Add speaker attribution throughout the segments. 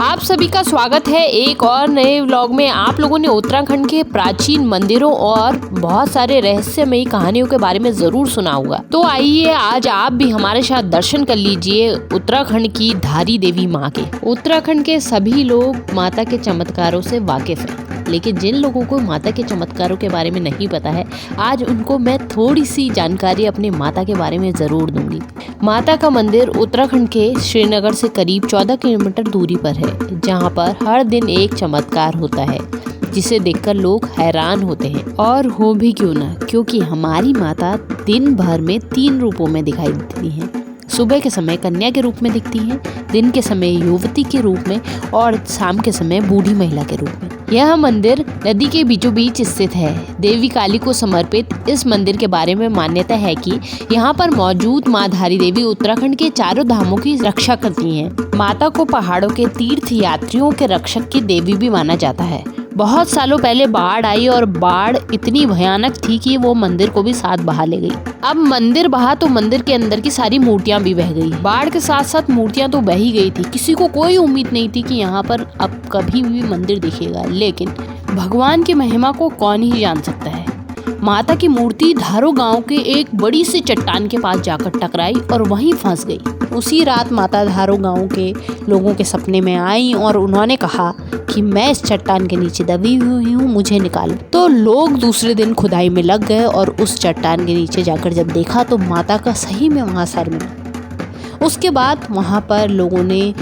Speaker 1: आप सभी का स्वागत है एक और नए व्लॉग में। आप लोगों ने उत्तराखंड के प्राचीन मंदिरों और बहुत सारे रहस्यमयी कहानियों के बारे में जरूर सुना होगा। तो आइए आज आप भी हमारे साथ दर्शन कर लीजिए उत्तराखंड की धारी देवी माँ के। उत्तराखंड के सभी लोग माता के चमत्कारों से वाकिफ हैं, लेकिन जिन लोगों को माता के चमत्कारों के बारे में नहीं पता है, आज उनको मैं थोड़ी सी जानकारी अपनी माता के बारे में जरूर दूंगी। माता का मंदिर उत्तराखंड के श्रीनगर से करीब 14 किलोमीटर दूरी पर है, जहां पर हर दिन एक चमत्कार होता है जिसे देखकर लोग हैरान होते हैं। और हो भी क्यों ना, क्योंकि हमारी माता दिन भर में 3 रूपों में दिखाई देती हैं। सुबह के समय कन्या के रूप में दिखती हैं, दिन के समय युवती के रूप में और शाम के समय बूढ़ी महिला के रूप में। यह मंदिर नदी के बीचों बीच स्थित है। देवी काली को समर्पित इस मंदिर के बारे में मान्यता है कि यहाँ पर मौजूद माँ धारी देवी उत्तराखंड के चारों धामों की रक्षा करती हैं। माता को पहाड़ों के तीर्थ यात्रियों के रक्षक की देवी भी माना जाता है। बहुत सालों पहले बाढ़ आई और बाढ़ इतनी भयानक थी कि वो मंदिर को भी साथ बहा ले गई। अब मंदिर बहा तो मंदिर के अंदर की सारी मूर्तियां भी बह गई। बाढ़ के साथ साथ मूर्तियां तो बह ही गई थी। किसी को कोई उम्मीद नहीं थी कि यहाँ पर अब कभी भी मंदिर दिखेगा, लेकिन भगवान की महिमा को कौन ही जान सकता है। माता की मूर्ति धारो गांव के एक बड़ी सी चट्टान के पास जाकर टकराई और वहीं फंस गई। उसी रात माता धारो गांव के लोगों के सपने में आई और उन्होंने कहा कि मैं इस चट्टान के नीचे दबी हुई हूँ, मुझे निकालो। तो लोग दूसरे दिन खुदाई में लग गए और उस चट्टान के नीचे जाकर जब देखा तो माता का सही में वहाँ सर मिला। उसके बाद वहाँ पर लोगों ने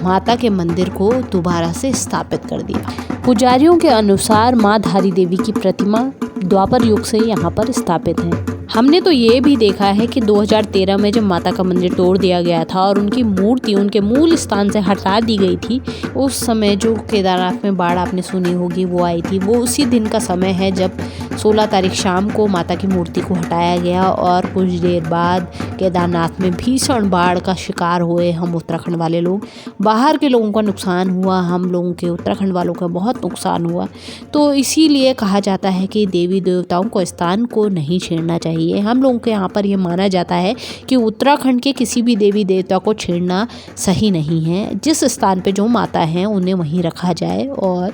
Speaker 1: माता के मंदिर को दोबारा से स्थापित कर दिया। पुजारियों के अनुसार माँ धारी देवी की प्रतिमा द्वापर युग से यहाँ पर स्थापित है। हमने तो ये भी देखा है कि 2013 में जब माता का मंदिर तोड़ दिया गया था और उनकी मूर्ति उनके मूल स्थान से हटा दी गई थी, उस समय जो केदारनाथ में बाढ़ आपने सुनी होगी वो आई थी। वो उसी दिन का समय है जब 16 तारीख शाम को माता की मूर्ति को हटाया गया और कुछ देर बाद केदारनाथ में भीषण बाढ़ का शिकार हुए हम उत्तराखंड वाले लोग। बाहर के लोगों का नुकसान हुआ, हम लोगों के उत्तराखंड वालों का बहुत नुकसान हुआ। तो इसीलिए कहा जाता है कि देवी देवताओं को स्थान को नहीं छेड़ना चाहिए। हम लोगों के यहाँ पर यह माना जाता है कि उत्तराखंड के किसी भी देवी देवता को छेड़ना सही नहीं है। जिस स्थान पे जो माता है उन्हें वहीं रखा जाए और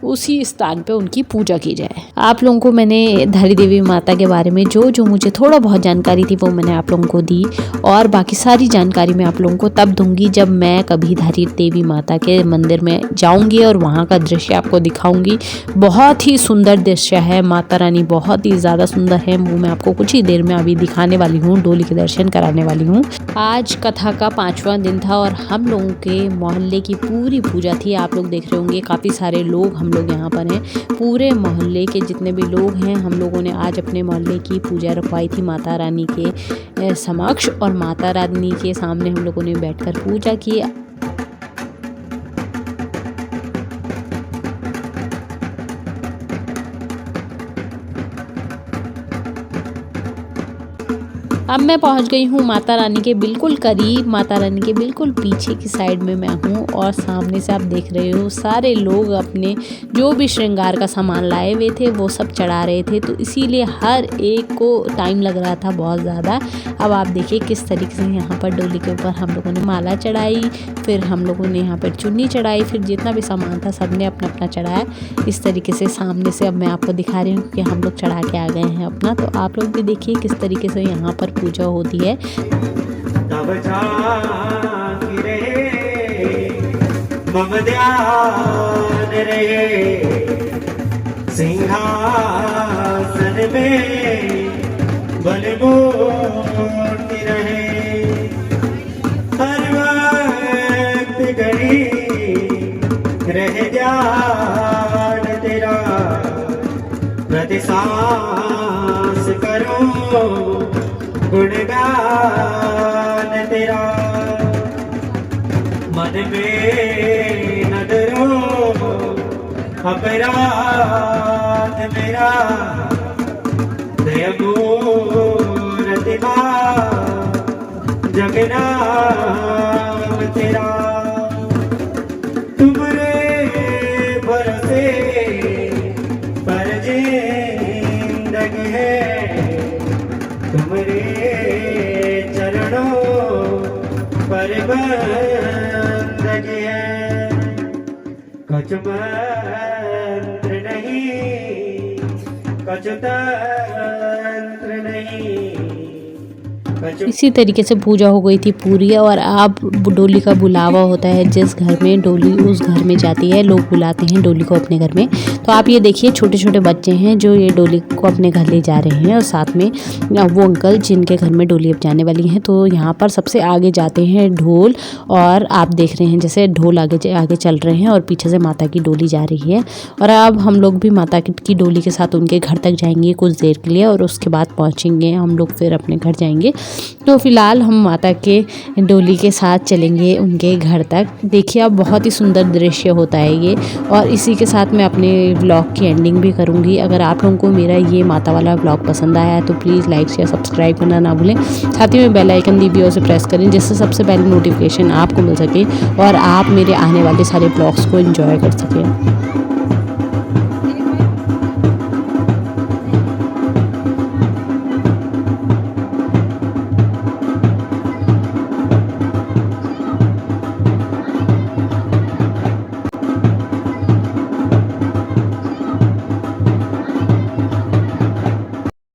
Speaker 1: उसी स्थान पे उनकी पूजा की जाए। आप लोगों को मैंने धारी देवी माता के बारे में जो मुझे थोड़ा बहुत जानकारी थी वो मैंने आप लोगों को दी, और बाकी सारी जानकारी मैं आप लोगों को तब दूंगी जब मैं कभी धारी देवी माता के मंदिर में जाऊंगी और वहाँ का दृश्य आपको दिखाऊंगी। बहुत ही सुंदर दृश्य है, माता रानी बहुत ही ज़्यादा सुंदर है। वो मैं आपको कुछ ही देर में अभी दिखाने वाली हूँ, डोली के दर्शन कराने वाली हूँ। आज कथा का 5वां दिन था और हम लोगों के मोहल्ले की पूरी पूजा थी। आप लोग देख रहे होंगे काफ़ी सारे लोग हम लोग यहाँ पर हैं। पूरे मोहल्ले के जितने भी लोग हैं, हम लोगों ने आज अपने मोहल्ले की पूजा रखवाई थी माता रानी के समक्ष, और माता रानी के सामने हम लोगों ने बैठकर पूजा की। अब मैं पहुंच गई हूँ माता रानी के बिल्कुल करीब। माता रानी के बिल्कुल पीछे की साइड में मैं हूँ और सामने से आप देख रहे हो सारे लोग अपने जो भी श्रृंगार का सामान लाए हुए थे वो सब चढ़ा रहे थे, तो इसीलिए हर एक को टाइम लग रहा था बहुत ज़्यादा। अब आप देखिए किस तरीके से यहाँ पर डोली के ऊपर हम लोगों ने माला चढ़ाई, फिर हम लोगों ने यहाँ पर चुन्नी चढ़ाई, फिर जितना भी सामान था सब ने अपना अपना चढ़ाया। इस तरीके से सामने से अब मैं आपको दिखा रही हूँ कि हम लोग चढ़ा के आ गए हैं अपना। तो आप लोग भी देखिए किस तरीके से यहाँ पर पूजा होती है।
Speaker 2: तब रे मम ध्यान रहे सिंहासन में बलमूर्ति रहे, हर वक्त घड़ी रहे ध्यान तेरा, प्रति सांस करो गुणगान तेरा, मन में न डरो अपराध मेरा, दया मूर्ति जगन्नाथ तेरा, तुमरे भरोसे पर जिंदगी है, तुम्हारे चरणों पर बंदगी है। कुछ मंत्र नहीं, कुछ तंत्र नहीं, कुछ
Speaker 1: इसी तरीके से पूजा हो गई थी पूरी। और अब डोली का बुलावा होता है, जिस घर में डोली उस घर में जाती है, लोग बुलाते हैं डोली को अपने घर में। तो आप ये देखिए छोटे छोटे बच्चे हैं जो ये डोली को अपने घर ले जा रहे हैं, और साथ में वो अंकल जिनके घर में डोली अब जाने वाली है। तो यहाँ पर सबसे आगे जाते हैं ढोल, और आप देख रहे हैं जैसे ढोल आगे आगे चल रहे हैं और पीछे से माता की डोली जा रही है। और अब हम लोग भी माता की डोली के साथ उनके घर तक जाएंगे कुछ देर के लिए, और उसके बाद पहुँचेंगे हम लोग, फिर अपने घर जाएंगे। तो फिलहाल हम माता के डोली के साथ चलेंगे उनके घर तक। देखिए अब बहुत ही सुंदर दृश्य होता है ये, और इसी के साथ मैं अपने व्लॉग की एंडिंग भी करूँगी। अगर आप लोगों को मेरा ये माता वाला व्लॉग पसंद आया है तो प्लीज़ लाइक शेयर सब्सक्राइब करना ना भूलें। साथ ही में बेल आइकन दी भी उसे प्रेस करें, जिससे सबसे पहले नोटिफिकेशन आपको मिल सके और आप मेरे आने वाले सारे व्लॉग्स को एंजॉय कर सकें।